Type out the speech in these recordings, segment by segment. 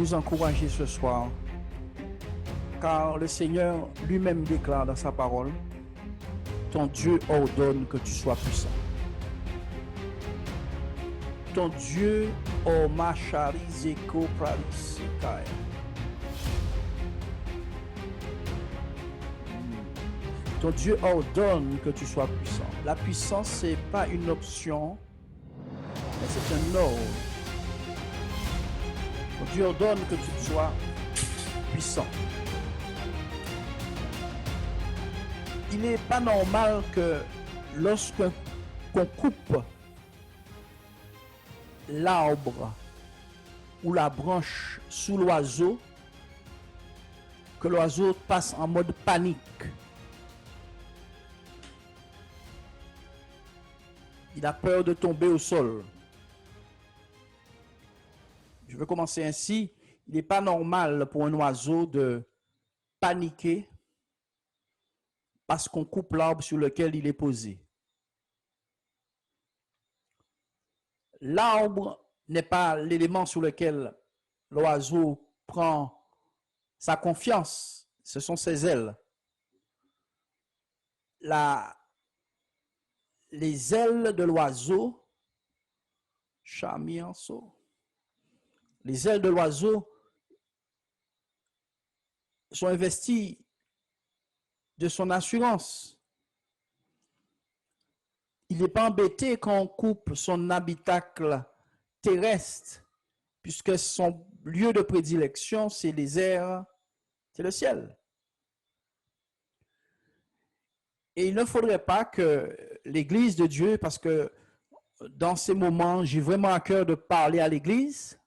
vous encourager ce soir, car le Seigneur lui-même déclare dans sa parole, ton Dieu ordonne que tu sois puissant. Ton Dieu, oh macharizeko pralisikaya. Ton Dieu ordonne que tu sois puissant. La puissance, ce n'est pas une option, mais c'est un ordre. Ton Dieu ordonne que tu sois puissant. Il n'est pas normal que lorsqu'on coupe l'arbre ou la branche sous l'oiseau, que l'oiseau passe en mode panique. Il a peur de tomber au sol. Je vais commencer ainsi. Il n'est pas normal pour un oiseau de paniquer parce qu'on coupe l'arbre sur lequel il est posé. L'arbre n'est pas l'élément sur lequel l'oiseau prend sa confiance. Ce sont ses ailes. Les ailes de l'oiseau, les ailes de l'oiseau sont investies de son assurance. Il n'est pas embêté quand on coupe son habitacle terrestre, puisque son lieu de prédilection, c'est les airs, c'est le ciel. Et il ne faudrait pas que l'Église de Dieu, parce que dans ces moments, j'ai vraiment à cœur de parler à l'Église,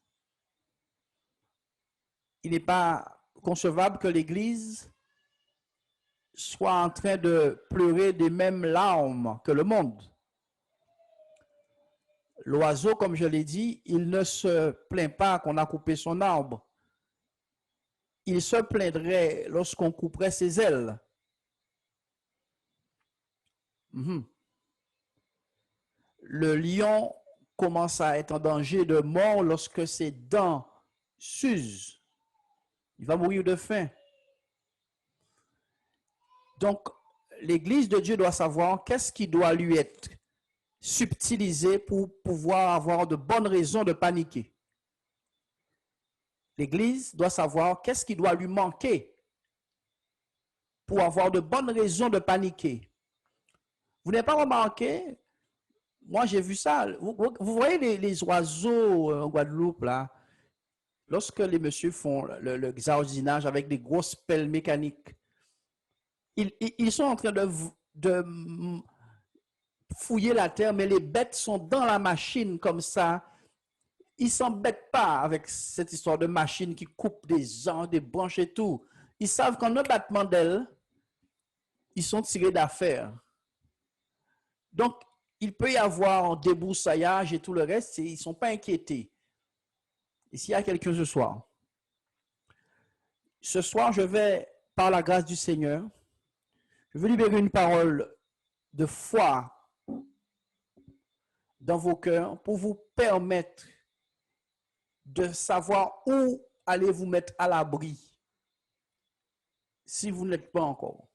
il n'est pas concevable que l'Église soit en train de pleurer des mêmes larmes que le monde. L'oiseau, comme je l'ai dit, il ne se plaint pas qu'on a coupé son arbre. Il se plaindrait lorsqu'on couperait ses ailes. Le lion commence à être en danger de mort lorsque ses dents s'usent. Il va mourir de faim. Donc, l'Église de Dieu doit savoir qu'est-ce qui doit lui être subtilisé pour pouvoir avoir de bonnes raisons de paniquer. L'Église doit savoir qu'est-ce qui doit lui manquer pour avoir de bonnes raisons de paniquer. Vous n'avez pas remarqué, moi j'ai vu ça, vous voyez les oiseaux en Guadeloupe là, lorsque les messieurs font le jardinage avec des grosses pelles mécaniques, ils sont en train de fouiller la terre, mais les bêtes sont dans la machine comme ça. Ils ne s'embêtent pas avec cette histoire de machine qui coupe des arbres, des branches et tout. Ils savent qu'en un battement d'ailes, ils sont tirés d'affaire. Donc, il peut y avoir un débroussaillage et tout le reste, et ils ne sont pas inquiétés. Et s'il y a quelqu'un ce soir, je vais, par la grâce du Seigneur, je veux libérer une parole de foi dans vos cœurs pour vous permettre de savoir où allez vous mettre à l'abri si vous n'êtes pas encore.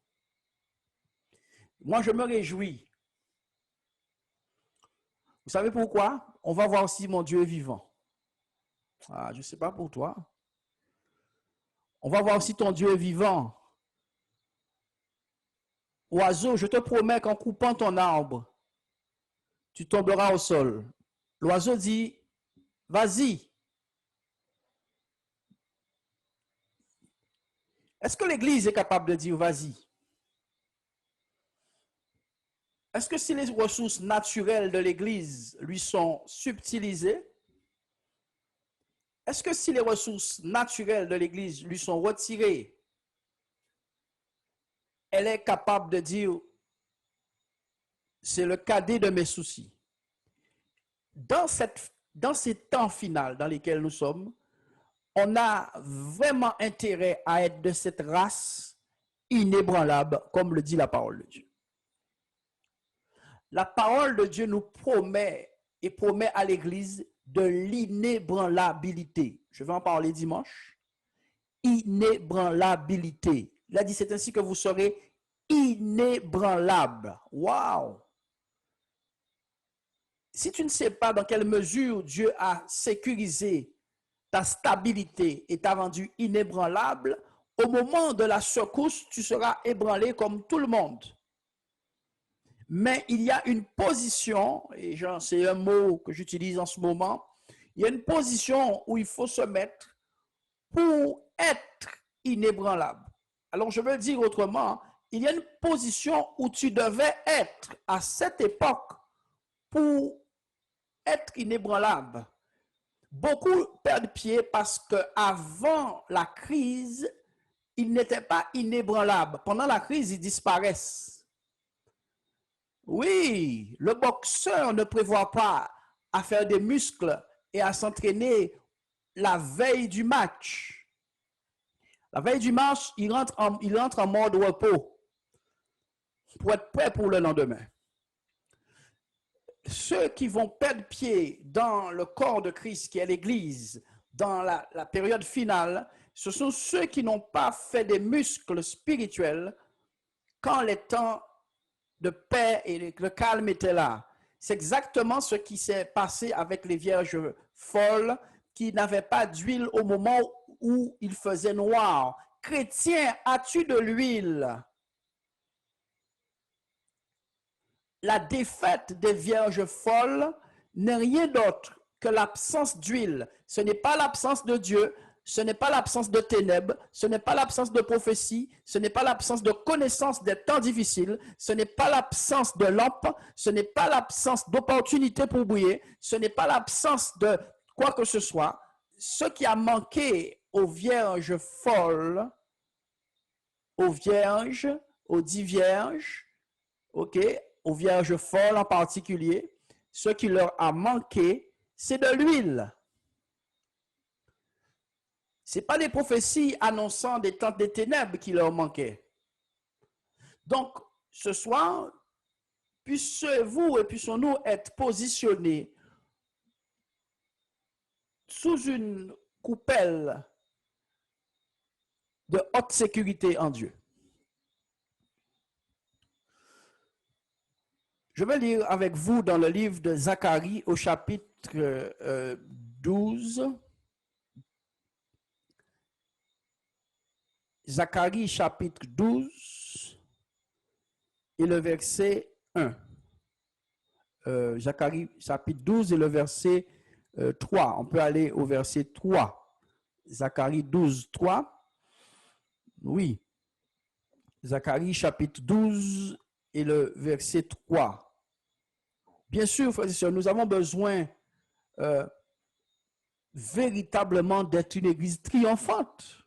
Moi, je me réjouis. Vous savez pourquoi? On va voir si mon Dieu est vivant. Ah, je ne sais pas pour toi. On va voir si ton Dieu est vivant. Oiseau, je te promets qu'en coupant ton arbre, tu tomberas au sol. L'oiseau dit, vas-y. Est-ce que l'Église est capable de dire vas-y? Est-ce que si les ressources naturelles de l'Église lui sont subtilisées, est-ce que si les ressources naturelles de l'Église lui sont retirées, elle est capable de dire c'est le cadet de mes soucis? Dans ces temps finaux dans lesquels nous sommes, on a vraiment intérêt à être de cette race inébranlable, comme le dit la parole de Dieu. La parole de Dieu nous promet et promet à l'Église de l'inébranlabilité. Je vais en parler dimanche. Inébranlabilité. Il a dit, c'est ainsi que vous serez inébranlable. Wow! Si tu ne sais pas dans quelle mesure Dieu a sécurisé ta stabilité et t'a rendu inébranlable, au moment de la secousse, tu seras ébranlé comme tout le monde. Mais il y a une position, et c'est un mot que j'utilise en ce moment, il y a une position où il faut se mettre pour être inébranlable. Alors je veux dire autrement, il y a une position où tu devais être à cette époque pour être inébranlable. Beaucoup perdent pied parce qu'avant la crise, ils n'étaient pas inébranlables. Pendant la crise, ils disparaissent. Oui, le boxeur ne prévoit pas à faire des muscles et à s'entraîner la veille du match. La veille du match, il entre en mode repos pour être prêt pour le lendemain. Ceux qui vont perdre pied dans le corps de Christ, qui est l'Église, dans la période finale, ce sont ceux qui n'ont pas fait des muscles spirituels quand les temps de paix et le calme étaient là. C'est exactement ce qui s'est passé avec les vierges folles qui n'avaient pas d'huile au moment où il faisait noir. Chrétien, as-tu de l'huile? La défaite des vierges folles n'est rien d'autre que l'absence d'huile. Ce n'est pas l'absence de Dieu, ce n'est pas l'absence de ténèbres, ce n'est pas l'absence de prophétie, ce n'est pas l'absence de connaissance des temps difficiles, ce n'est pas l'absence de lampe, ce n'est pas l'absence d'opportunité pour briller, ce n'est pas l'absence de quoi que ce soit. Ce qui a manqué aux vierges folles, aux vierges, aux 10 vierges, ok, aux vierges folles en particulier, ce qui leur a manqué, c'est de l'huile. Ce n'est pas des prophéties annonçant des temps des ténèbres qui leur manquaient. Donc, ce soir, puissiez-vous et puissions-nous être positionnés sous une coupelle de haute sécurité en Dieu. Je vais lire avec vous dans le livre de Zacharie au chapitre 12. Zacharie chapitre 12 et le verset 1. Zacharie chapitre 12 et le verset 3. On peut aller au verset 3. Zacharie 12, 3. Oui. Zacharie chapitre 12 et le verset 3. Bien sûr, frères et sœurs, nous avons besoin véritablement d'être une église triomphante.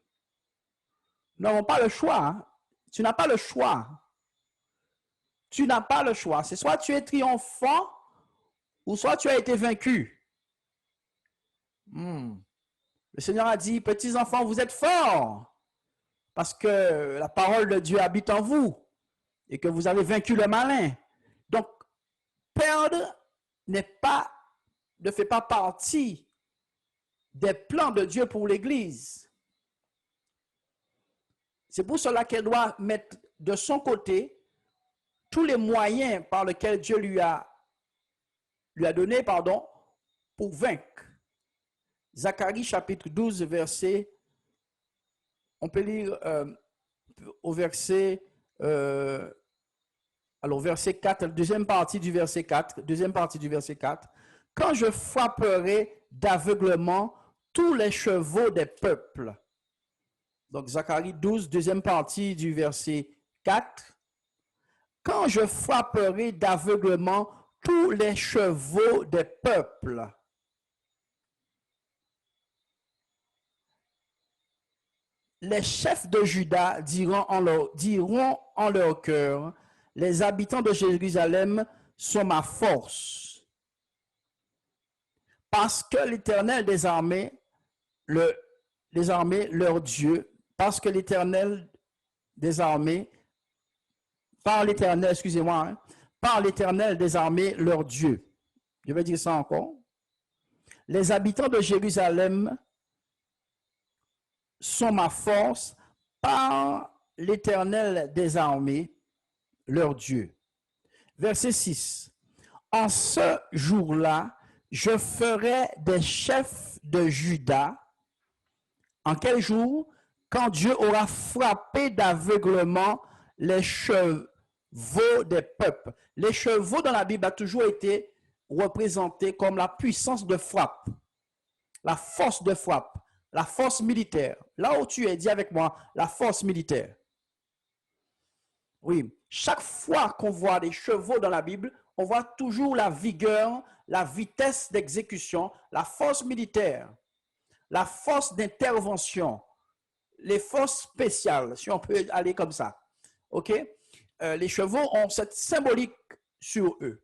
Nous n'avons pas le choix. Hein? Tu n'as pas le choix. Tu n'as pas le choix. C'est soit tu es triomphant ou soit tu as été vaincu. Le Seigneur a dit, petits enfants, vous êtes forts parce que la parole de Dieu habite en vous et que vous avez vaincu le malin. Donc, perdre ne fait pas partie des plans de Dieu pour l'Église. C'est pour cela qu'elle doit mettre de son côté tous les moyens par lesquels Dieu lui a donné, pour vaincre. Zacharie chapitre 12, verset, on peut lire au verset, verset 4, deuxième partie du verset 4, quand je frapperai d'aveuglement tous les chevaux des peuples. Donc, Zacharie 12, deuxième partie du verset 4. Quand je frapperai d'aveuglement tous les chevaux des peuples. Les chefs de Juda diront en leur cœur, les habitants de Jérusalem sont ma force. Parce que l'Éternel des armées, leur Dieu, parce que l'Éternel des armées, par l'Éternel des armées, leur Dieu. Je vais dire ça encore. Les habitants de Jérusalem sont ma force par l'Éternel des armées, leur Dieu. Verset 6. En ce jour-là, je ferai des chefs de Juda. En quel jour? Quand Dieu aura frappé d'aveuglement les chevaux des peuples. Les chevaux dans la Bible a toujours été représentés comme la puissance de frappe, la force de frappe, la force militaire. Là où tu es, dis avec moi, la force militaire. Oui, chaque fois qu'on voit des chevaux dans la Bible, on voit toujours la vigueur, la vitesse d'exécution, la force militaire, la force d'intervention, les forces spéciales, si on peut aller comme ça. OK? Les chevaux ont cette symbolique sur eux.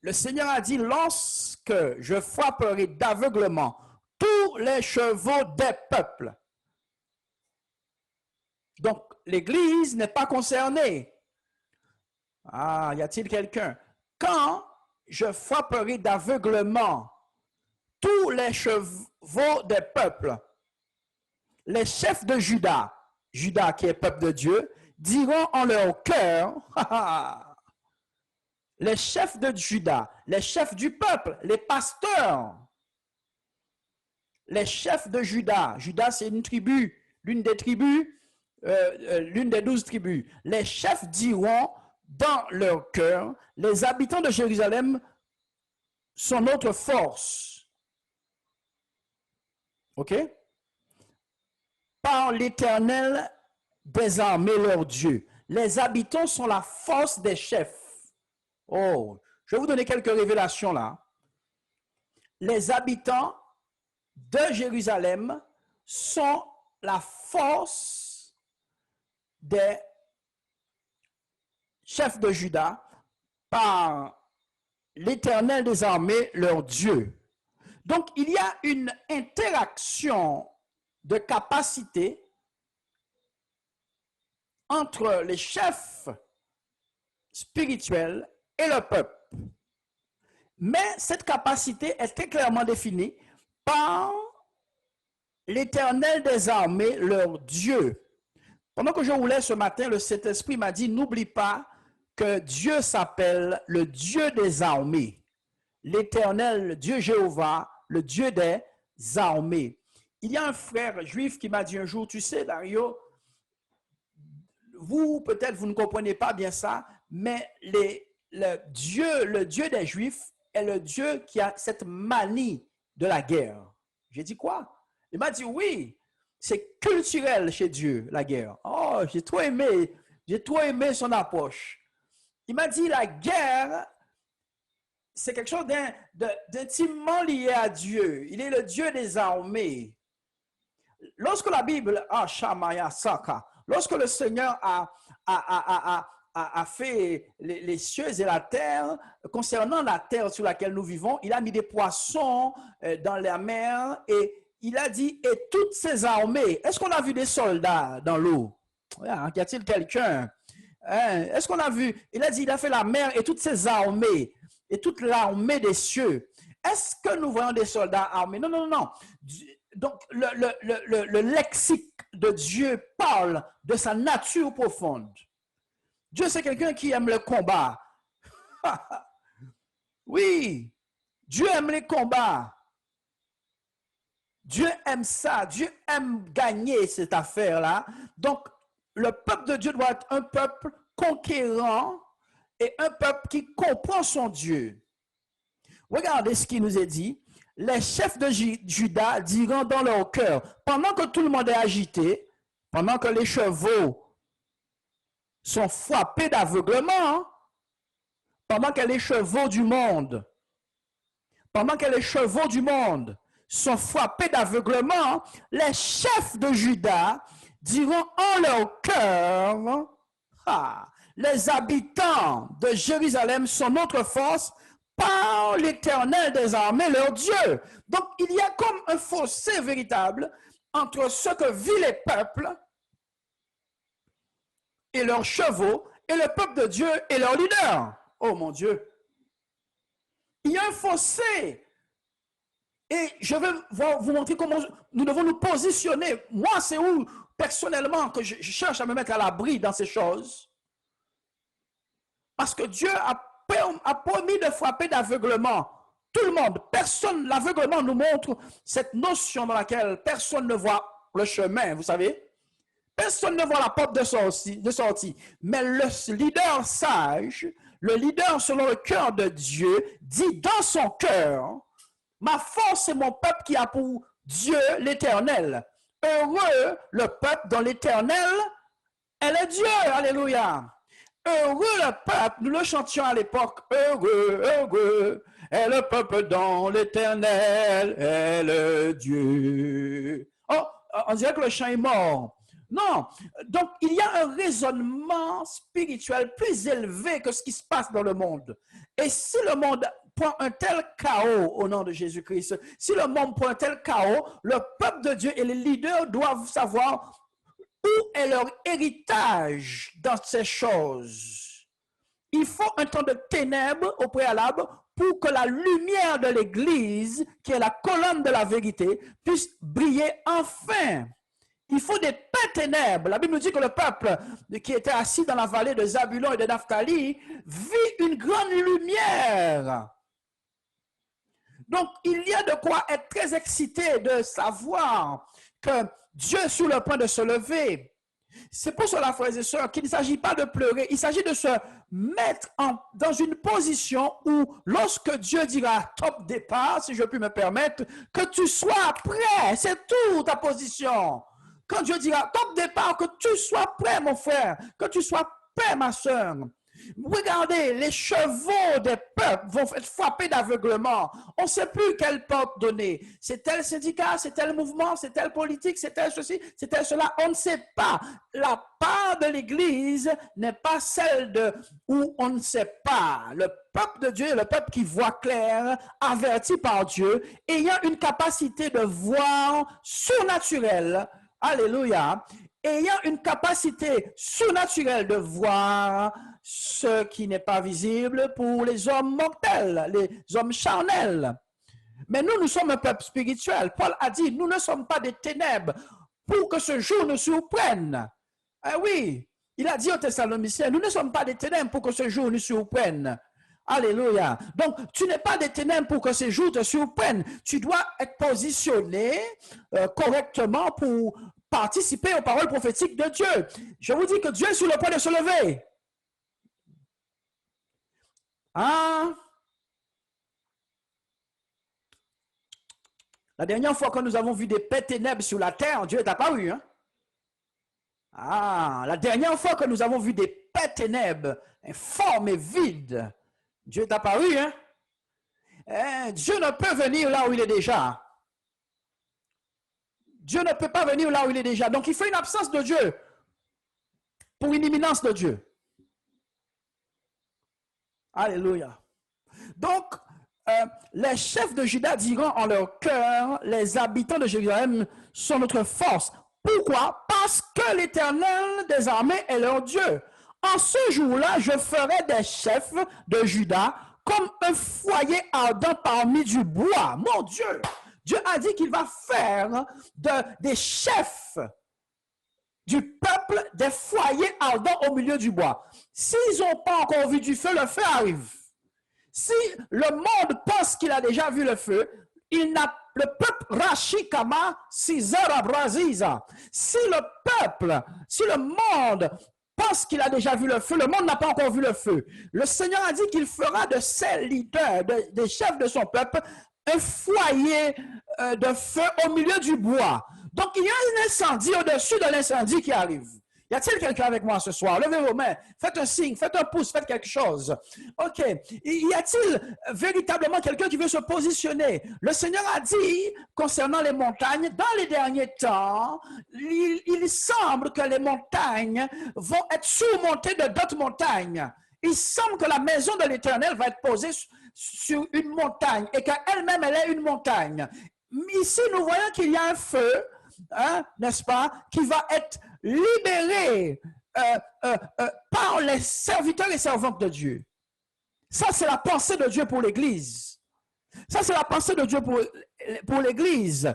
Le Seigneur a dit, lorsque je frapperai d'aveuglement tous les chevaux des peuples. Donc, l'Église n'est pas concernée. Ah, y a-t-il quelqu'un? Quand je frapperai d'aveuglement tous les chevaux des peuples, les chefs de Juda, Juda qui est peuple de Dieu, diront en leur cœur, les chefs de Juda, les chefs du peuple, les pasteurs, les chefs de Juda. Juda, c'est une tribu, l'une des tribus, l'une des 12 tribus. Les chefs diront dans leur cœur, les habitants de Jérusalem sont notre force. OK? Par l'Éternel des armées, leur Dieu. Les habitants sont la force des chefs. Oh, je vais vous donner quelques révélations là. Les habitants de Jérusalem sont la force des chefs de Juda par l'Éternel des armées, leur Dieu. Donc, il y a une interaction de capacité entre les chefs spirituels et le peuple. Mais cette capacité est très clairement définie par l'Éternel des armées, leur Dieu. Pendant que je roulais ce matin, le Saint-Esprit m'a dit, n'oublie pas que Dieu s'appelle le Dieu des armées. L'Éternel, Dieu Jéhovah, le Dieu des armées. Il y a un frère juif qui m'a dit un jour, tu sais, Dario, vous, peut-être, vous ne comprenez pas bien ça, mais le Dieu des Juifs est le Dieu qui a cette manie de la guerre. J'ai dit quoi? Il m'a dit oui, c'est culturel chez Dieu, la guerre. Oh, j'ai trop aimé son approche. Il m'a dit la guerre, c'est quelque chose d'intimement lié à Dieu. Il est le Dieu des armées. Lorsque la Bible, lorsque le Seigneur a fait les cieux et la terre, concernant la terre sur laquelle nous vivons, il a mis des poissons dans la mer et il a dit, et toutes ces armées, est-ce qu'on a vu des soldats dans l'eau? Y a-t-il quelqu'un? Est-ce qu'on a vu? Il a dit, il a fait la mer et toutes ses armées, et toute l'armée des cieux. Est-ce que nous voyons des soldats armés? Non, non, non. Donc, le lexique de Dieu parle de sa nature profonde. Dieu, c'est quelqu'un qui aime le combat. Oui, Dieu aime les combats. Dieu aime ça. Dieu aime gagner cette affaire-là. Donc, le peuple de Dieu doit être un peuple conquérant et un peuple qui comprend son Dieu. Regardez ce qui nous est dit. Les chefs de Juda diront dans leur cœur, pendant que tout le monde est agité, pendant que les chevaux sont frappés d'aveuglement, pendant que les chevaux du monde, sont frappés d'aveuglement, les chefs de Juda diront en leur cœur, les habitants de Jérusalem sont notre force, par l'Éternel des armées, leur Dieu. Donc, il y a comme un fossé véritable entre ce que vivent les peuples et leurs chevaux et le peuple de Dieu et leurs leaders. Oh mon Dieu. Il y a un fossé. Et je vais vous montrer comment nous devons nous positionner. Moi, c'est où, personnellement, que je cherche à me mettre à l'abri dans ces choses. Parce que Dieu a promis de frapper d'aveuglement tout le monde. Personne, l'aveuglement nous montre cette notion dans laquelle personne ne voit le chemin, vous savez. Personne ne voit la porte de sortie. Mais le leader sage, le leader selon le cœur de Dieu, dit dans son cœur, ma force est mon peuple qui a pour Dieu l'Éternel. Heureux le peuple dont l'Éternel est le Dieu. Alléluia. Heureux le peuple, nous le chantions à l'époque, heureux, heureux est le peuple dont l'Éternel est le Dieu. Oh, on dirait que le chant est mort. Non, donc il y a un raisonnement spirituel plus élevé que ce qui se passe dans le monde. Et si le monde prend un tel chaos au nom de Jésus-Christ, si le monde prend un tel chaos, le peuple de Dieu et les leaders doivent savoir où est leur héritage dans ces choses. Il faut un temps de ténèbres au préalable pour que la lumière de l'Église, qui est la colonne de la vérité, puisse briller enfin. Il faut des ténèbres. La Bible nous dit que le peuple qui était assis dans la vallée de Zabulon et de Naphtali vit une grande lumière. Donc, il y a de quoi être très excité de savoir que Dieu est sur le point de se lever. C'est pour cela, frères et sœurs, qu'il ne s'agit pas de pleurer, il s'agit de se mettre dans une position où, lorsque Dieu dira top départ, si je puis me permettre, que tu sois prêt, c'est tout ta position. Quand Dieu dira top départ, que tu sois prêt, mon frère, que tu sois prêt, ma sœur. Regardez, les chevaux des peuples vont être frappés d'aveuglement. On ne sait plus quelle porte donner. C'est tel syndicat, c'est tel mouvement, c'est tel politique, c'est tel ceci, c'est tel cela. On ne sait pas. La part de l'Église n'est pas celle de où on ne sait pas. Le peuple de Dieu est le peuple qui voit clair, averti par Dieu, ayant une capacité de voir surnaturelle. Alléluia. Ayant une capacité surnaturelle de voir ce qui n'est pas visible pour les hommes mortels, les hommes charnels. Mais nous sommes un peuple spirituel. Paul a dit, nous ne sommes pas des ténèbres pour que ce jour nous surprenne. Ah oui, il a dit aux Thessaloniciens, nous ne sommes pas des ténèbres pour que ce jour nous surprenne. Alléluia. Donc, tu n'es pas des ténèbres pour que ces jours te surprennent. Tu dois être positionné correctement pour participer aux paroles prophétiques de Dieu. Je vous dis que Dieu est sur le point de se lever. Ah. La dernière fois que nous avons vu des ténèbres sur la terre, Dieu est apparu. Hein? Ah, la dernière fois que nous avons vu des ténèbres informes et vides, Dieu est apparu. Hein? Dieu ne peut venir là où il est déjà. Dieu ne peut pas venir là où il est déjà. Donc, il faut une absence de Dieu pour une imminence de Dieu. Alléluia. Donc, les chefs de Juda diront en leur cœur, les habitants de Jérusalem sont notre force. Pourquoi? Parce que l'Éternel des armées est leur Dieu. En ce jour-là, je ferai des chefs de Juda comme un foyer ardent parmi du bois. Mon Dieu! Dieu a dit qu'il va faire des chefs du peuple des foyers ardents au milieu du bois. S'ils n'ont pas encore vu du feu, le feu arrive. Si le monde pense qu'il a déjà vu le feu, le peuple Rashikama Sizara Braziza. Si le monde pense qu'il a déjà vu le feu, le monde n'a pas encore vu le feu. Le Seigneur a dit qu'il fera de ses leaders, des chefs de son peuple, un foyer de feu au milieu du bois. Donc, il y a un incendie au-dessus de l'incendie qui arrive. Y a-t-il quelqu'un avec moi ce soir? Levez vos mains, faites un signe, faites un pouce, faites quelque chose. OK. Y a-t-il véritablement quelqu'un qui veut se positionner? Le Seigneur a dit, concernant les montagnes, dans les derniers temps, il semble que les montagnes vont être surmontées de d'autres montagnes. Il semble que la maison de l'Éternel va être posée sur une montagne et qu'elle-même, elle est une montagne. Ici, nous voyons qu'il y a un feu, hein, n'est-ce pas, qui va être libéré par les serviteurs et servantes de Dieu. Ça, c'est la pensée de Dieu pour l'Église. Ça, c'est la pensée de Dieu pour l'Église.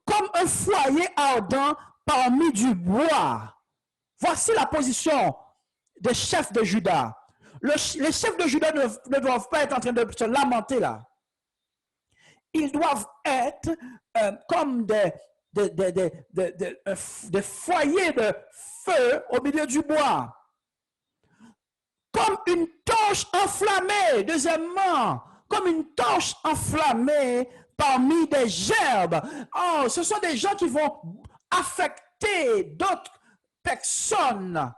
Comme un foyer ardent parmi du bois. Voici la position des chefs de Juda. Les chefs de Juda ne doivent pas être en train de se lamenter là. Ils doivent être comme des foyers de feu au milieu du bois. Comme une torche enflammée, deuxièmement, comme une torche enflammée parmi des gerbes. Oh, ce sont des gens qui vont affecter d'autres personnes.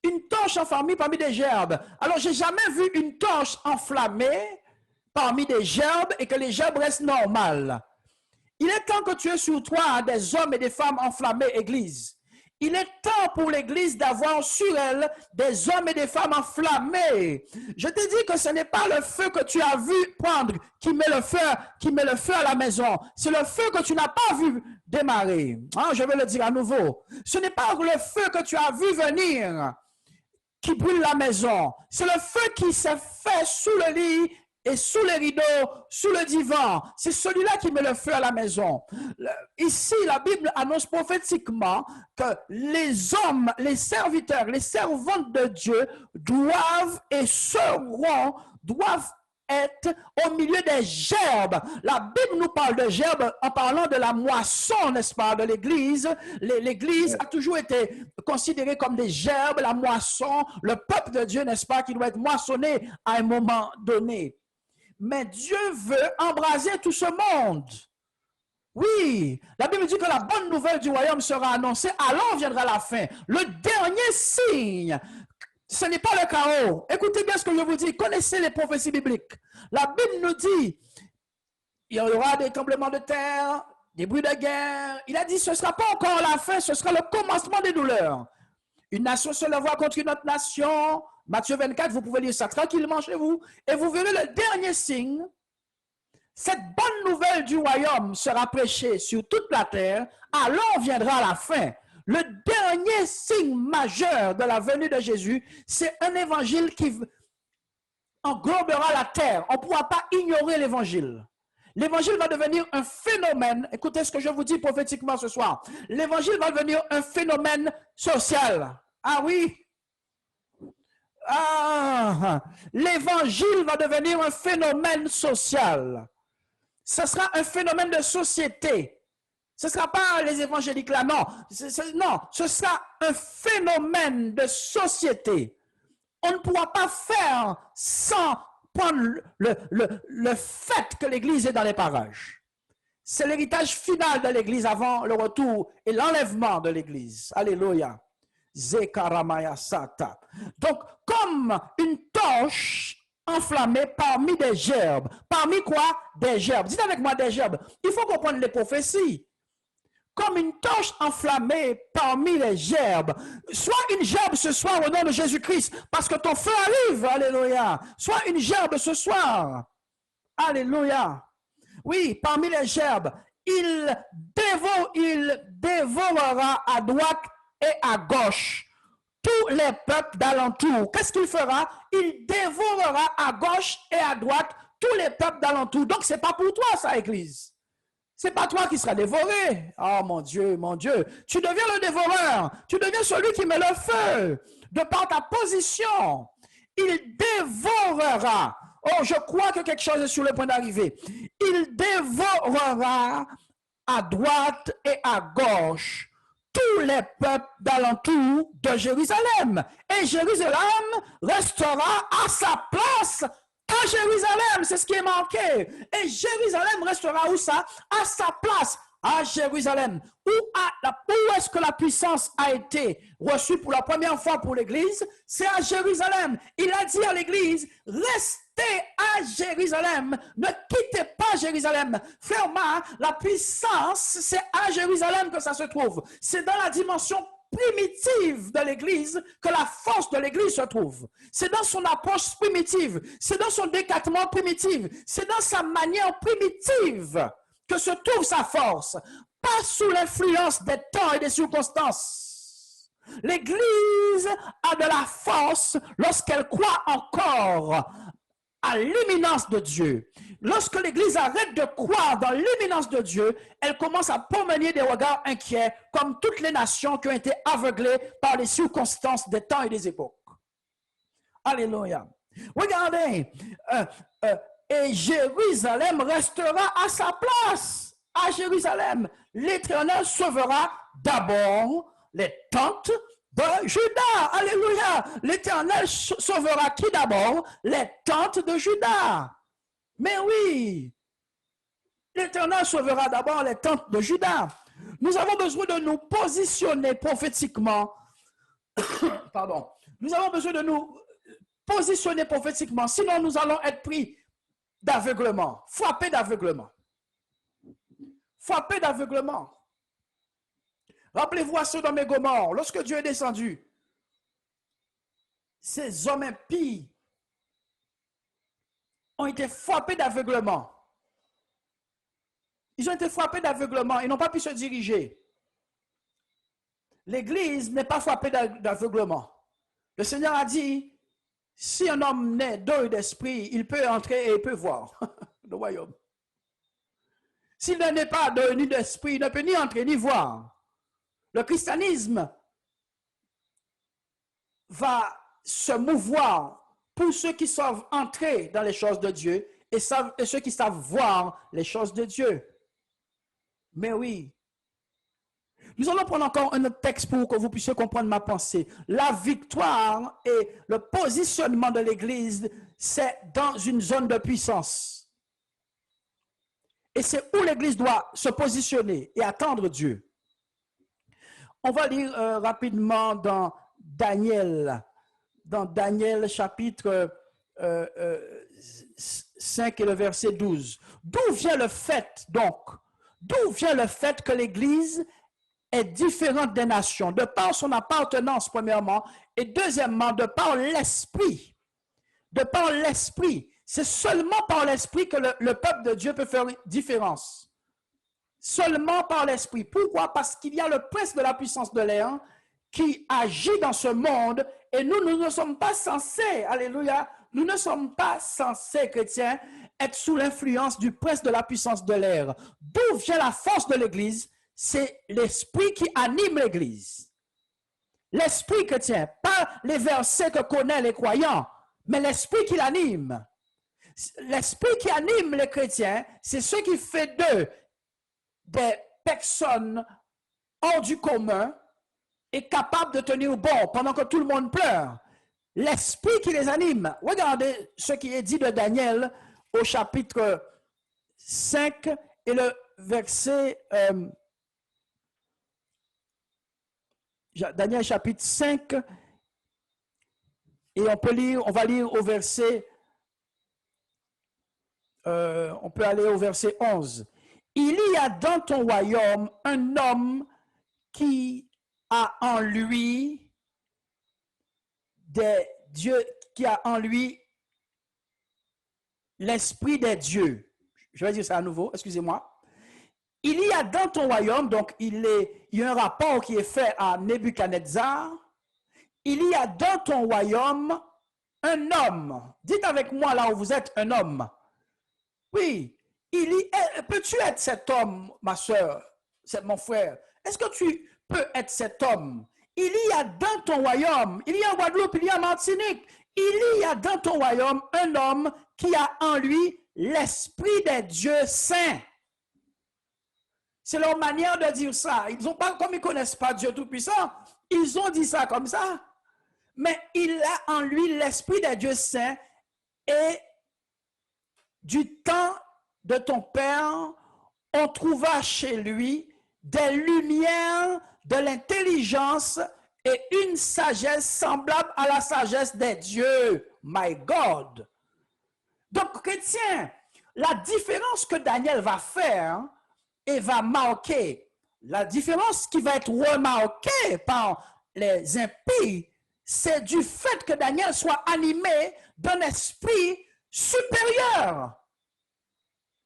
Une torche enflammée parmi des gerbes. Alors, j'ai jamais vu une torche enflammée parmi des gerbes et que les gerbes restent normales. Il est temps que tu aies sur toi des hommes et des femmes enflammés, Église. Il est temps pour l'Église d'avoir sur elle des hommes et des femmes enflammés. Je te dis que ce n'est pas le feu que tu as vu prendre qui met le feu à la maison. C'est le feu que tu n'as pas vu démarrer. Hein, je vais le dire à nouveau. Ce n'est pas le feu que tu as vu venir qui brûle la maison. C'est le feu qui s'est fait sous le lit et sous les rideaux, sous le divan. C'est celui-là qui met le feu à la maison. Ici, la Bible annonce prophétiquement que les hommes, les serviteurs, les servantes de Dieu doivent et seront, doivent être au milieu des gerbes. La Bible nous parle de gerbes en parlant de la moisson, n'est-ce pas, de l'Église. L'Église a toujours été considérée comme des gerbes, la moisson, le peuple de Dieu, n'est-ce pas, qui doit être moissonné à un moment donné. Mais Dieu veut embraser tout ce monde. Oui, la Bible dit que la bonne nouvelle du royaume sera annoncée, alors viendra la fin. Le dernier signe, ce n'est pas le chaos. Écoutez bien ce que je vous dis, connaissez les prophéties bibliques. La Bible nous dit, il y aura des tremblements de terre, des bruits de guerre. Il a dit, ce ne sera pas encore la fin, ce sera le commencement des douleurs. Une nation se lèvera contre une autre nation. Matthieu 24, vous pouvez lire ça tranquillement chez vous. Et vous verrez le dernier signe. Cette bonne nouvelle du royaume sera prêchée sur toute la terre. Alors viendra la fin. Le dernier signe majeur de la venue de Jésus, c'est un évangile qui englobera la terre. On ne pourra pas ignorer l'évangile. L'évangile va devenir un phénomène. Écoutez ce que je vous dis prophétiquement ce soir. L'évangile va devenir un phénomène social. Ah oui? Ah, l'évangile va devenir un phénomène social. Ce sera un phénomène de société. Ce ne sera pas les évangéliques là, non. Non, ce sera un phénomène de société. On ne pourra pas faire sans prendre le fait que l'Église est dans les parages. C'est l'héritage final de l'Église avant le retour et l'enlèvement de l'Église. Alléluia. Zekaramaya Sata. Donc, comme une torche enflammée parmi des gerbes. Parmi quoi? Des gerbes. Dites avec moi des gerbes. Il faut comprendre les prophéties. Comme une torche enflammée parmi les gerbes. Sois une gerbe ce soir au nom de Jésus-Christ, parce que ton feu arrive. Alléluia. Sois une gerbe ce soir. Alléluia. Oui, parmi les gerbes, il dévorera à droite et à gauche tous les peuples d'alentour. Qu'est-ce qu'il fera? Il dévorera à gauche et à droite tous les peuples d'alentour. Donc, ce n'est pas pour toi, ça, Église. Ce n'est pas toi qui seras dévoré. Oh, mon Dieu, mon Dieu. Tu deviens le dévoreur. Tu deviens celui qui met le feu. De par ta position, il dévorera. Oh, je crois que quelque chose est sur le point d'arriver. Il dévorera à droite et à gauche tous les peuples d'alentour de Jérusalem. Et Jérusalem restera à sa place à Jérusalem. C'est ce qui est manqué. Et Jérusalem restera où ça? À sa place. À Jérusalem. Où est-ce que la puissance a été reçue pour la première fois pour l'Église? C'est à Jérusalem. Il a dit à l'Église, restez à Jérusalem. Ne quittez pas Jérusalem. Frère, la puissance, c'est à Jérusalem que ça se trouve. C'est dans la dimension primitive de l'Église que la force de l'Église se trouve. C'est dans son approche primitive. C'est dans son décattement primitif. C'est dans sa manière primitive que se trouve sa force, pas sous l'influence des temps et des circonstances. L'Église a de la force lorsqu'elle croit encore à l'imminence de Dieu. Lorsque l'Église arrête de croire dans l'imminence de Dieu, elle commence à promener des regards inquiets, comme toutes les nations qui ont été aveuglées par les circonstances des temps et des époques. Alléluia. Regardez, et Jérusalem restera à sa place. À Jérusalem, l'Éternel sauvera d'abord les tentes de Juda. Alléluia. L'Éternel sauvera qui d'abord? Les tentes de Juda. Mais oui, l'Éternel sauvera d'abord les tentes de Juda. Nous avons besoin de nous positionner prophétiquement. Pardon. Nous avons besoin de nous positionner prophétiquement. Sinon, nous allons être pris d'aveuglement, frappés d'aveuglement. Frappés d'aveuglement. Rappelez-vous à Sodome et Gomorrhe, lorsque Dieu est descendu, ces hommes impies ont été frappés d'aveuglement. Ils ont été frappés d'aveuglement, ils n'ont pas pu se diriger. L'Église n'est pas frappée d'aveuglement. Le Seigneur a dit, si un homme naît d'eau et d'esprit, il peut entrer et il peut voir le royaume. S'il n'est pas d'eau ni d'esprit, il ne peut ni entrer ni voir. Le christianisme va se mouvoir pour ceux qui savent entrer dans les choses de Dieu et ceux qui savent voir les choses de Dieu. Mais oui, nous allons prendre encore un autre texte pour que vous puissiez comprendre ma pensée. La victoire et le positionnement de l'Église, c'est dans une zone de puissance. Et c'est où l'Église doit se positionner et attendre Dieu. On va lire rapidement dans Daniel chapitre 5 et le verset 12. D'où vient le fait que l'Église est différente des nations, de par son appartenance premièrement, et deuxièmement, de par l'esprit. De par l'esprit. C'est seulement par l'esprit que le peuple de Dieu peut faire différence. Seulement par l'esprit. Pourquoi? Parce qu'il y a le prince de la puissance de l'air qui agit dans ce monde et nous ne sommes pas censés, alléluia, nous ne sommes pas censés, chrétiens, être sous l'influence du prince de la puissance de l'air. D'où vient la force de l'Église? C'est l'esprit qui anime l'Église. L'esprit chrétien, pas les versets que connaissent les croyants, mais l'esprit qui l'anime. L'esprit qui anime les chrétiens, c'est ce qui fait d'eux des personnes hors du commun et capables de tenir bon pendant que tout le monde pleure. L'esprit qui les anime. Regardez ce qui est dit de Daniel au chapitre 5 et le verset... Daniel chapitre 5 et on va lire au verset... on peut aller au verset 11. Il y a dans ton royaume un homme qui a en lui des dieux, qui a en lui l'esprit des dieux. Je vais dire ça à nouveau, excusez-moi. Il y a dans ton royaume, donc il y a un rapport qui est fait à Nebuchadnezzar. Il y a dans ton royaume un homme. Dites avec moi là où vous êtes, un homme. Oui. Peux-tu être cet homme, ma soeur, mon frère? Est-ce que tu peux être cet homme? Il y a dans ton royaume, il y a en Guadeloupe, il y a en Martinique, il y a dans ton royaume un homme qui a en lui l'esprit des dieux saints. C'est leur manière de dire ça. Ils ont pas, comme ils ne connaissent pas Dieu Tout-Puissant, ils ont dit ça comme ça. Mais il a en lui l'esprit des dieux saints et du temps de ton père, on trouva chez lui des lumières de l'intelligence et une sagesse semblable à la sagesse des dieux. My God! Donc, chrétien, la différence que Daniel va faire et va marquer, la différence qui va être remarquée par les impies, c'est du fait que Daniel soit animé d'un esprit supérieur.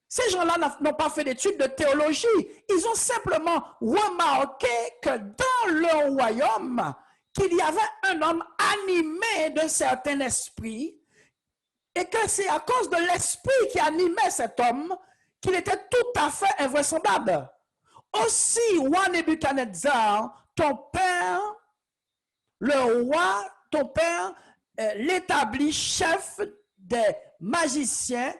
Ces gens-là n'ont pas fait d'études de théologie. Ils ont simplement remarqué que dans le royaume, qu'il y avait un homme animé d'un certain esprit et que c'est à cause de l'esprit qui animait cet homme qu'il était tout à fait invraisemblable. Aussi, roi Nebuchadnezzar, ton père, le roi, ton père, l'établit chef des magiciens,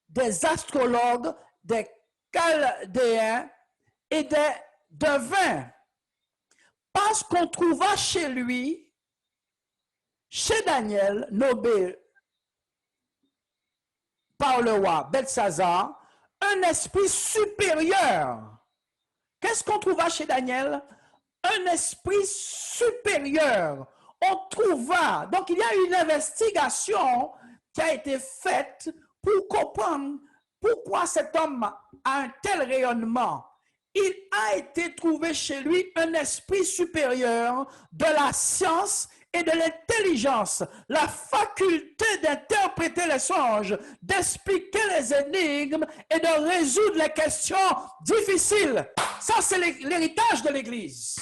des astrologues, des chaldéens et des devins. Parce qu'on trouva chez lui, chez Daniel, nommé par le roi Beltsazar, un esprit supérieur. Qu'est-ce qu'on trouva chez Daniel? Un esprit supérieur. On trouva, donc il y a une investigation qui a été faite pour comprendre pourquoi cet homme a un tel rayonnement. Il a été trouvé chez lui un esprit supérieur de la science et de l'intelligence, la faculté d'interpréter les songes, d'expliquer les énigmes et de résoudre les questions difficiles. Ça, c'est l'héritage de l'Église.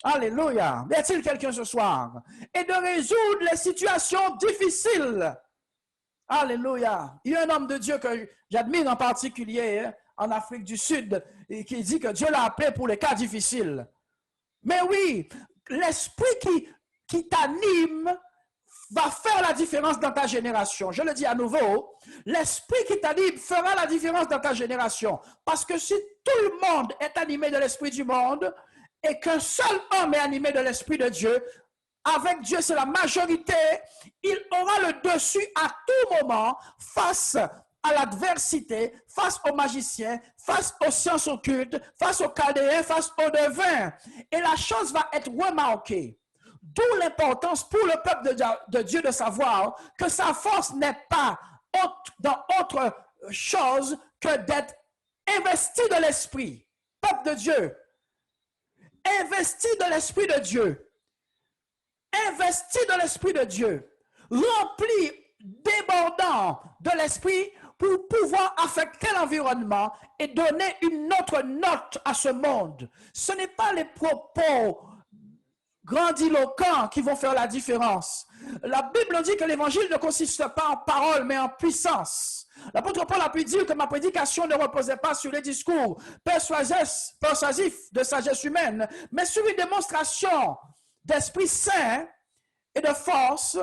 Alléluia. Y a-t-il quelqu'un ce soir? Et de résoudre les situations difficiles. Alléluia. Il y a un homme de Dieu que j'admire en particulier en Afrique du Sud et qui dit que Dieu l'a appelé pour les cas difficiles. Mais oui, l'esprit qui t'anime va faire la différence dans ta génération. Je le dis à nouveau, l'esprit qui t'anime fera la différence dans ta génération. Parce que si tout le monde est animé de l'esprit du monde et qu'un seul homme est animé de l'esprit de Dieu, avec Dieu, c'est la majorité, il aura le dessus à tout moment face à l'adversité, face aux magiciens, face aux sciences occultes, face aux chaldéens, face aux devins. Et la chose va être remarquée. D'où l'importance pour le peuple de Dieu de savoir que sa force n'est pas dans autre chose que d'être investi de l'esprit. Peuple de Dieu, investi de l'esprit de Dieu. Investi de l'Esprit de Dieu, rempli, débordant de l'Esprit pour pouvoir affecter l'environnement et donner une autre note à ce monde. Ce n'est pas les propos grandiloquents qui vont faire la différence. La Bible dit que l'évangile ne consiste pas en parole, mais en puissance. L'apôtre Paul a pu dire que ma prédication ne reposait pas sur les discours persuasifs de sagesse humaine, mais sur une démonstration d'Esprit Saint et de force,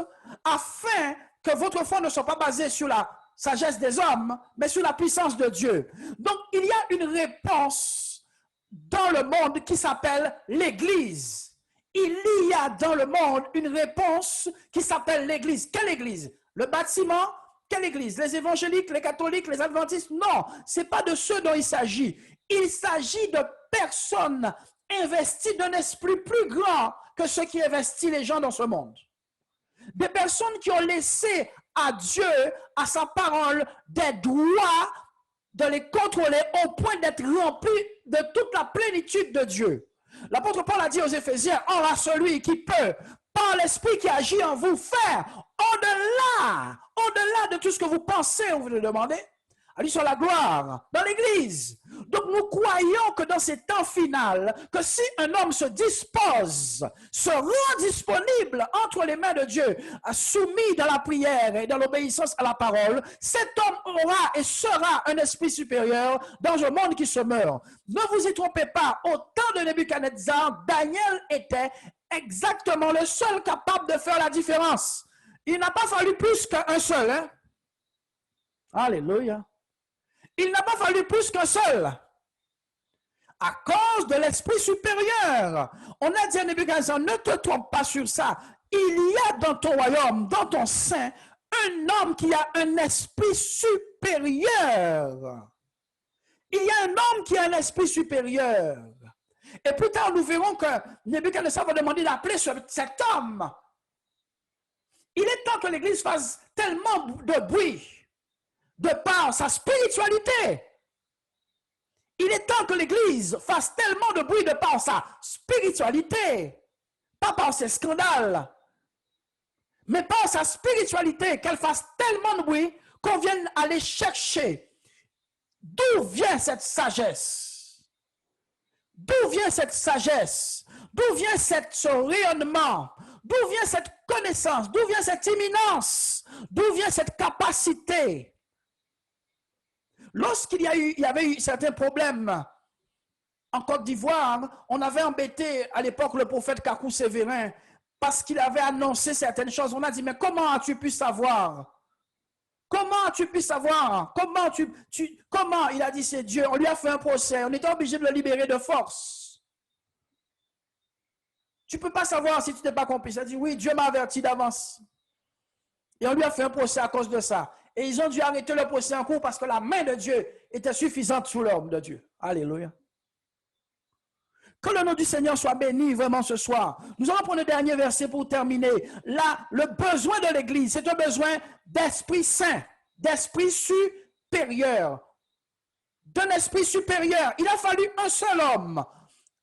afin que votre foi ne soit pas basée sur la sagesse des hommes, mais sur la puissance de Dieu. Donc, il y a une réponse dans le monde qui s'appelle l'Église. Il y a dans le monde une réponse qui s'appelle l'Église. Quelle Église? Le bâtiment? Quelle Église? Les évangéliques, les catholiques, les adventistes? Non, ce n'est pas de ceux dont il s'agit. Il s'agit de personnes investies d'un esprit plus grand que ce qui investit les gens dans ce monde. Des personnes qui ont laissé à Dieu, à sa parole, des droits de les contrôler au point d'être remplis de toute la plénitude de Dieu. L'apôtre Paul a dit aux Éphésiens, « Or à celui qui peut, par l'Esprit qui agit en vous, faire au-delà de tout ce que vous pensez, on vous le demandez, aller sur la gloire dans l'Église. » Donc nous croyons que dans ces temps finaux, que si un homme se dispose, se rend disponible entre les mains de Dieu, soumis dans la prière et dans l'obéissance à la parole, cet homme aura et sera un esprit supérieur dans un monde qui se meurt. Ne vous y trompez pas, au temps de Nebuchadnezzar, Daniel était exactement le seul capable de faire la différence. Il n'a pas fallu plus qu'un seul. Hein? Alléluia. Il n'a pas fallu plus qu'un seul. À cause de l'esprit supérieur. On a dit à Nebuchadnezzar, ne te trompe pas sur ça. Il y a dans ton royaume, dans ton sein, un homme qui a un esprit supérieur. Il y a un homme qui a un esprit supérieur. Et plus tard, nous verrons que Nebuchadnezzar va demander d'appeler cet homme. Il est temps que l'Église fasse tellement de bruit de par sa spiritualité. Il est temps que l'Église fasse tellement de bruit de par sa spiritualité, pas par ses scandales, mais par sa spiritualité, qu'elle fasse tellement de bruit qu'on vienne aller chercher d'où vient cette sagesse, d'où vient cette sagesse, d'où vient ce rayonnement, d'où vient cette connaissance, d'où vient cette imminence. D'où vient cette capacité? Lorsqu'il y avait eu certains problèmes en Côte d'Ivoire, on avait embêté à l'époque le prophète Kakou Sévérin parce qu'il avait annoncé certaines choses. On a dit, mais comment as-tu pu savoir? Comment as-tu pu savoir? Comment? Il a dit, c'est Dieu. On lui a fait un procès. On était obligé de le libérer de force. Tu ne peux pas savoir si tu n'es pas compris. Il a dit, oui, Dieu m'a averti d'avance. Et on lui a fait un procès à cause de ça. Et ils ont dû arrêter le procès en cours parce que la main de Dieu était suffisante sur l'homme de Dieu. Alléluia. Que le nom du Seigneur soit béni vraiment ce soir. Nous allons prendre le dernier verset pour terminer. Là, le besoin de l'Église, c'est un besoin d'Esprit Saint, d'Esprit supérieur, d'un Esprit supérieur. Il a fallu un seul homme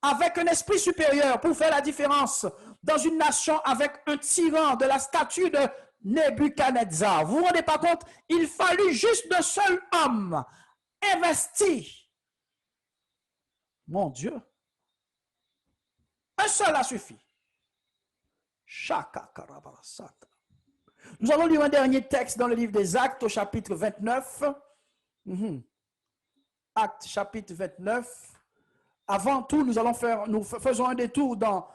avec un Esprit supérieur pour faire la différence dans une nation avec un tyran de la stature de Nebuchadnezzar. Vous ne vous rendez pas compte? Il fallut juste d'un seul homme investi. Mon Dieu. Un seul a suffi. Nous allons lire un dernier texte dans le livre des Actes au chapitre 29. Actes chapitre 29. Avant tout, nous faisons un détour dans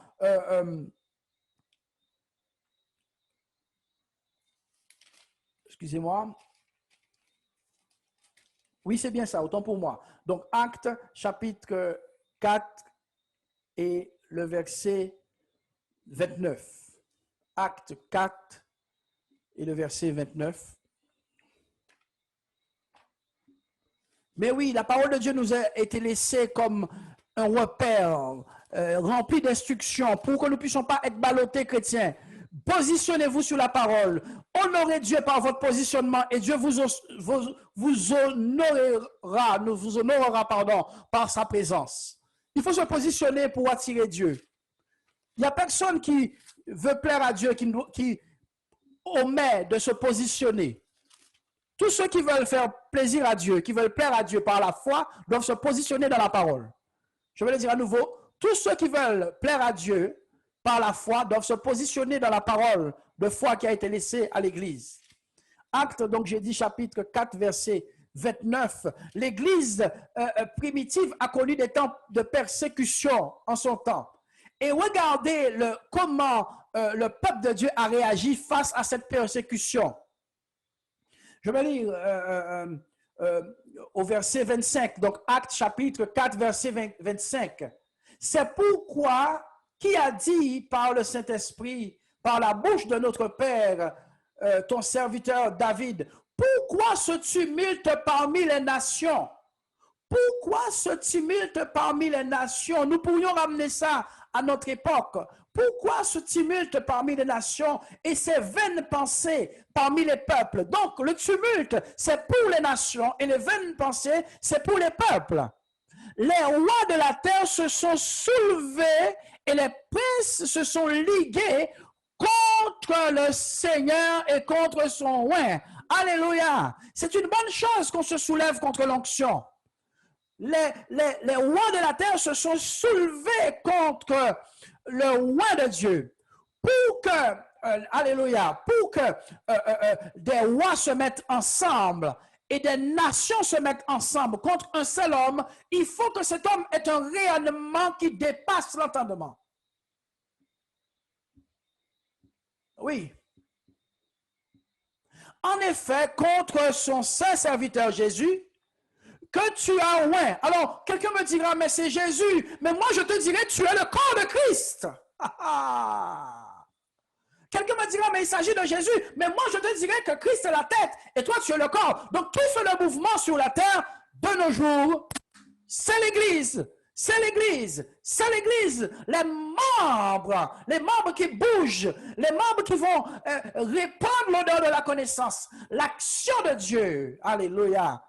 excusez-moi. Oui, c'est bien ça, autant pour moi. Donc, Actes chapitre 4 et le verset 29. Acte 4 et le verset 29. Mais oui, la parole de Dieu nous a été laissée comme un repère rempli d'instructions pour que nous ne puissions pas être ballottés chrétiens. Positionnez-vous sur la parole. Honorez Dieu par votre positionnement et Dieu vous honorera par sa présence. Il faut se positionner pour attirer Dieu. Il n'y a personne qui veut plaire à Dieu, qui omet de se positionner. Tous ceux qui veulent faire plaisir à Dieu, qui veulent plaire à Dieu par la foi, doivent se positionner dans la parole. Je vais le dire à nouveau. Tous ceux qui veulent plaire à Dieu par la foi doivent se positionner dans la parole de foi qui a été laissée à l'Église. Acte, donc j'ai dit chapitre 4, verset 29. L'Église primitive a connu des temps de persécution en son temps. Et regardez comment le peuple de Dieu a réagi face à cette persécution. Je vais lire au verset 25, donc Acte chapitre 4, verset 25. C'est pourquoi, qui a dit par le Saint-Esprit, par la bouche de notre Père, ton serviteur David, pourquoi ce tumulte parmi les nations? Pourquoi ce tumulte parmi les nations? Nous pourrions ramener ça à notre époque. Pourquoi ce tumulte parmi les nations et ces vaines pensées parmi les peuples? Donc, le tumulte, c'est pour les nations et les vaines pensées, c'est pour les peuples. Les rois de la terre se sont soulevés et les princes se sont ligués contre le Seigneur et contre son roi. Alléluia! C'est une bonne chose qu'on se soulève contre l'onction. Les rois de la terre se sont soulevés contre le roi de Dieu pour que, alléluia, pour que des rois se mettent ensemble et des nations se mettent ensemble contre un seul homme. Il faut que cet homme ait un rayonnement qui dépasse l'entendement. Oui. En effet, contre son saint serviteur Jésus, que tu as oint. Alors, quelqu'un me dira, mais c'est Jésus. Mais moi, je te dirais, tu es le corps de Christ. Quelqu'un me dira, mais il s'agit de Jésus. Mais moi, je te dirais que Christ est la tête et toi, tu es le corps. Donc, qui fait le mouvement sur la terre de nos jours? C'est l'Église. C'est l'Église. C'est l'Église. Les membres qui bougent, les membres qui vont répandre l'odeur de la connaissance. L'action de Dieu. Alléluia.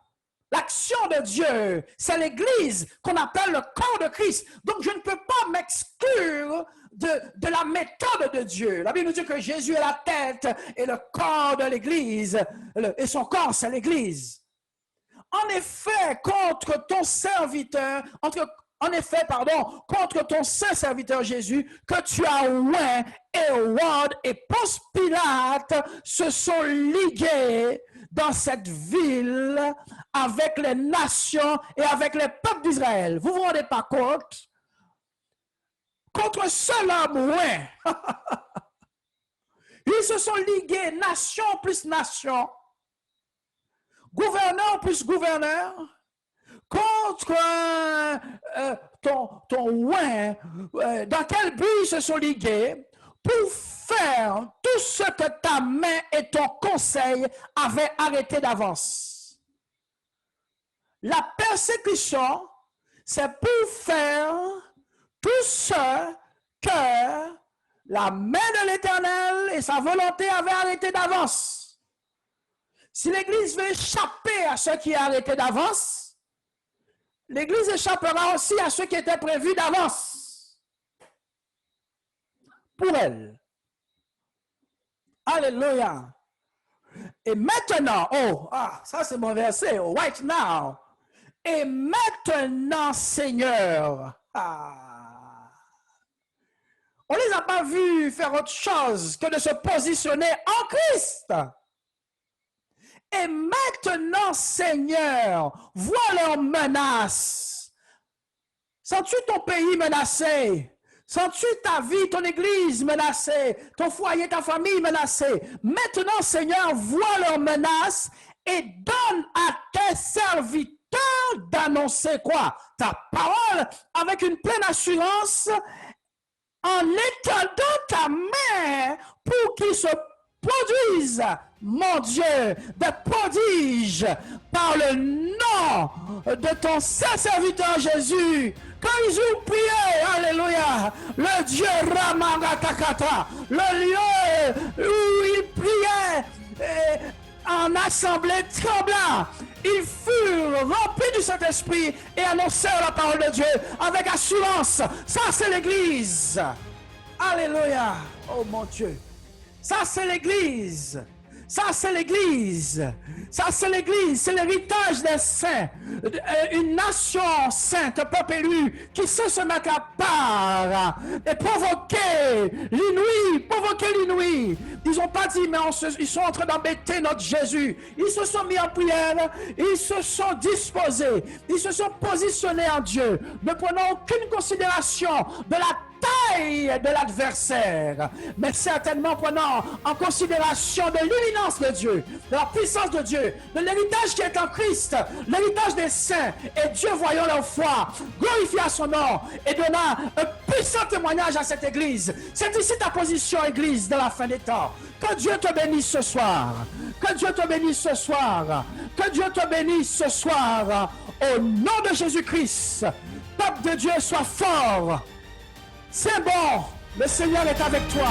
L'action de Dieu, c'est l'Église qu'on appelle le corps de Christ. Donc, je ne peux pas m'exclure de la méthode de Dieu. La Bible nous dit que Jésus est la tête et le corps de l'Église. Et son corps, c'est l'Église. En effet, contre ton serviteur, En effet, pardon, contre ton saint serviteur Jésus, que tu as oint, Hérode et Ponce Pilate se sont ligués dans cette ville avec les nations et avec les peuples d'Israël. Vous vous rendez pas compte? Contre un seul homme oint. Ils se sont ligués, nation plus nation, gouverneur plus gouverneur, contre ton oint. Dans quel but ils se sont ligués? Pour faire tout ce que ta main et ton conseil avaient arrêté d'avance. La persécution, c'est pour faire tout ce que la main de l'Éternel et sa volonté avaient arrêté d'avance. Si l'Église veut échapper à ce qui est arrêté d'avance, l'Église échappera aussi à ce qui était prévu d'avance pour elle. Alléluia. Et maintenant, ça c'est mon verset, right now. Et maintenant, Seigneur, on ne les a pas vus faire autre chose que de se positionner en Christ. Et maintenant, Seigneur, vois leurs menaces. Sens-tu ton pays menacé? Sens-tu ta vie, ton église menacée? Ton foyer, ta famille menacée? Maintenant, Seigneur, vois leurs menaces et donne à tes serviteurs d'annoncer quoi? Ta parole avec une pleine assurance en étendant ta main pour qu'ils se produisent, mon Dieu, des prodiges par le nom de ton saint serviteur Jésus. Quand ils ont prié, alléluia, le Dieu Ramangatakata, le lieu où ils priaient en assemblée tremblant, ils furent remplis du Saint-Esprit et annoncèrent la parole de Dieu avec assurance. Ça, c'est l'Église. Alléluia. Oh mon Dieu. Ça, c'est l'Église. Ça, c'est l'Église. Ça, c'est l'Église. C'est l'héritage des saints. Une nation sainte, un peuple élu, qui sait se mettre à part et provoquer l'inouï. Ils n'ont pas dit, mais ils sont en train d'embêter notre Jésus. Ils se sont mis en prière. Ils se sont disposés. Ils se sont positionnés en Dieu. Ne prenons aucune considération de la taille de l'adversaire, mais certainement prenant en considération de l'imminence de Dieu, de la puissance de Dieu, de l'héritage qui est en Christ, l'héritage des saints, et Dieu voyant leur foi, glorifia son nom et donna un puissant témoignage à cette église. C'est ici ta position, église, de la fin des temps. Que Dieu te bénisse ce soir. Que Dieu te bénisse ce soir. Que Dieu te bénisse ce soir. Au nom de Jésus-Christ, peuple de Dieu, sois fort. C'est bon, le Seigneur est avec toi.